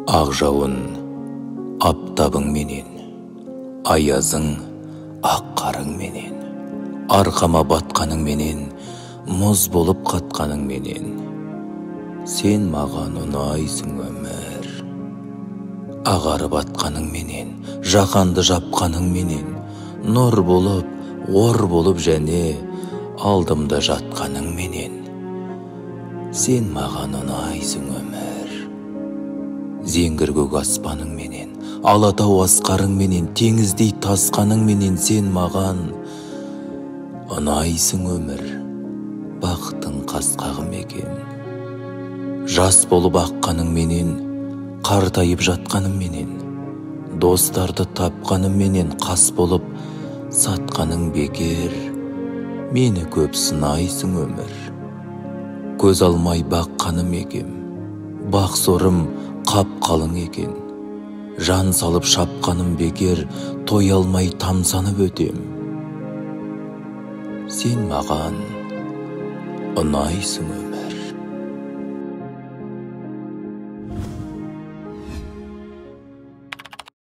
Ақ жауын аптабың менен, аязың ақ қарың менен, арқама батқаның менен, мұз болып қатқаның менен, сен маған ұнайсың өмір. Ағарып атқаның менен, жақанды жапқаның менен, нұр болып, ор болып және алдымда жатқаның менен, сен маған ұнайсың өмір. Зеңгір көк аспаның менен, алатау асқарың менен, теңіздей тасқаның менен, сен маған ұнайсың өмір. Бақыттың қасқағым екен. Жас болып аққаның менен, қартайып жатқаным менен, достарды тапқаным менен, қас болып сатқаның бекер. Мені көп сынайсың өмір. Көз алмай баққаным екем, бақ сорым қап қалың екен. Жан салып шапқаным бекер, той алмай тамсанып өтем. Сен маған ұнайсың өмір.